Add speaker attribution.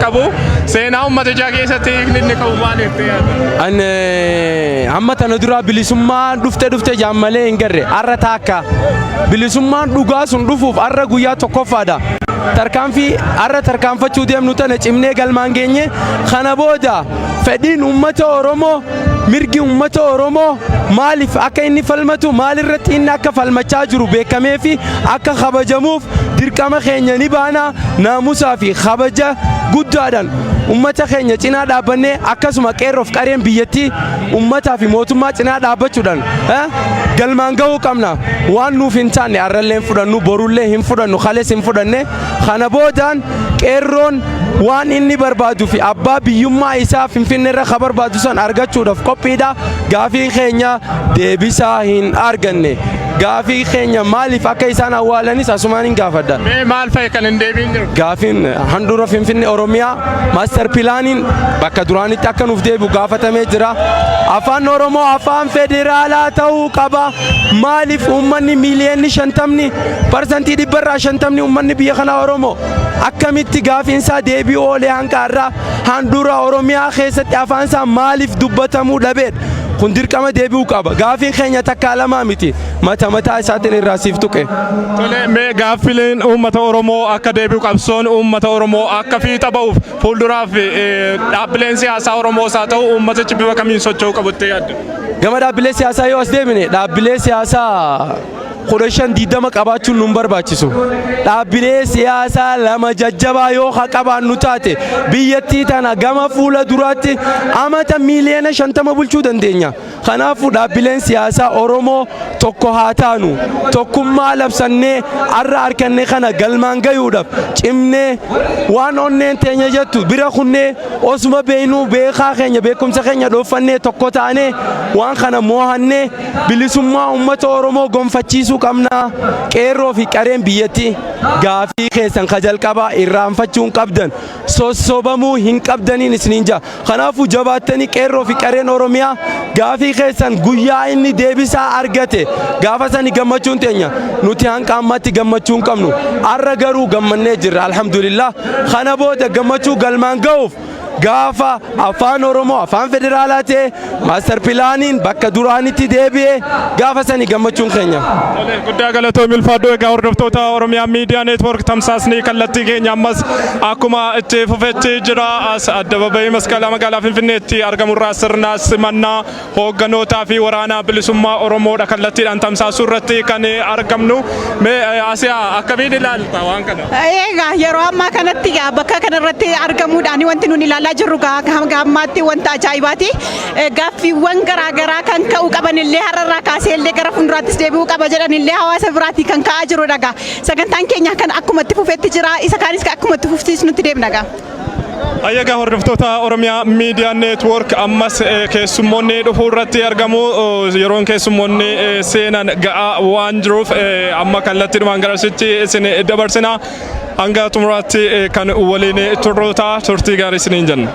Speaker 1: qabu seenaa uummata ijaa keessatti inni qabu maaliif ta'e
Speaker 2: an amma tana dura bilisummaan dhufte jaammalee hin garre arra taakka bilisummaan dhugaa sun dhufuuf arra guyyaa tokkoffaadha tarkaanfii arra tarkaanfachuu deemnu tana cimnee galmaan geenye kana booda fedhiin uummata Oromoo mirgi uummata Oromoo maaliif akka inni falmatu maalirratti inni akka falmachaa jiru beekamee fi akka kabajamuuf dirqama keenya ni baana naamusaa fi kabaja guddaadhaan ummata keenya cinaa dhaabannee akkasuma qeerroof qareen biyyattii ummataa fi mootummaa cinaa dhaabbachuudhaan galmaan gahuu qabna waan nuuf hin taane arrallee hin fudhannu borullee hin fudhannu kalees hin fudhanne kana boodaan qeerroon waan inni barbaadu fi abbaa biyyummaa isaa Finfinneerra ka barbaadu san argachuudhaaf qophiidha gaafii keenya deebisaa hin arganne gaafii keenya maaliif akka isaan awwaalanis asumaan hin gaafadha
Speaker 1: maal fa'i kan hin deebiin jiru
Speaker 2: gaafiin handhuura Finfinnee Oromiyaa maaster pilaaniin bakka duraanitti akka nuuf deebi'u gaafatamee jira afaan Oromoo afaan federaalaa ta'uu qaba maaliif uummanni miiliyoonni 50% dhibbarraa 50 uummanni biyya kanaa Oromoo akkamitti gaafiinsaa deebi'u oolee hanqaarraa handhuura Oromiyaa keessatti afaansaa maaliif dubbatamuu dhabeedha kun dirqama deebi'uu qaba gaafiin keenya takka lamaa miti mataa isaatiin irraa siif tuqe
Speaker 1: tole mee gaaffileen uummata Oromoo akka deebi'u qabsoon uummata Oromoo akka fiixa ba'uuf fuulduraaf dhaabbileen siyaasaa Oromoo isaa ta'u uummatichi bifa kamiin socho'uu qabutti yaaddu
Speaker 2: gama dhaabbilee siyaasaa yoo as deemine dhaabbilee siyaasaa 15 qabaachuun nun barbaachisu dhaabbilee siyaasaa lama jajjabaa yoo qabaannu taate biyyattii tana gama fuula duraatti amata miiliyoona 50 bulchuu dandeenya kanaafuu dhaabbileen siyaasaa Oromoo tokko haa taanu tokkummaa labsannee arra harkanne kana galmaan gayuudhaaf cimnee waan onneen teenya jettu bira kunnee osuma beeknuu beekaa keenya beekumsa keenya dhoofannee tokko taanee waan kana moohannee bilisummaa uummata Oromoo gonfachiisuu qabna qeerroo fi qareen biyyattii gaafii keessan kajalqabaa irraanfachuun qabdan sossobamuu hin qabdaniin isiniin jaa kanaafuu jabaattanii qeerroo fi qareen Oromiyaa gaafii keessan guyyaa inni deebisaa argate gaafa sani gammachuun teenya nuti hanqa ammatti gammachuu hin qabnu arra garuu gammannee jirra alhamdulillah kana booda gammachuu galmaan ga'uuf gaafa afaan Oromoo afaan federaalaa ta'e maaster pilaaniin bakka duraanitti deebi'ee gaafa sani gammachuun keenya.
Speaker 1: Guddaa galatoo milfaadhoo egaa hordoftoota Oromiyaa miidiyaa neetwoork tamsaasni kallattii keenya ammas akkuma itti fufetti jira as addabaabayii masqalaa magaalaa Finfinneetti argamurraa sirna simannaa hoogganotaa fi waraanaa bilisummaa Oromoodha kallattiidhaan tamsaasuu irratti kan argamnu mee asiyaa akkamiin ilaalta waan kana?
Speaker 3: Egaa yeroo ammaa kanatti bakka kanarratti argamuudhaan wanti nuti ilaalaa jirru gammaatti wanta ajaa'ibaati gaaffiiwwan garaagaraa kan ka'uu qaban illee har'arraa kaasee illee gara fuulduraattis deebi'uu qaba jedhan illee hawaasa biraatii kan ka'aa jiru dhagaa sagantaan keenya kan akkuma itti fufetti jira isa kaanis akkuma itti fufsiisnutti deemna gaa.
Speaker 1: Ayyaga hordoftoota Oromiyaa miidiyaa neetwoork ammas keessummoonni dhufuu irratti argamu yeroon keessummoonni seenan ga'aa waan jiruuf amma kallattiidhumaan garasitti isin dabarsina hanga xumuraatti kan waliin turtii gaarii isiniin jenna.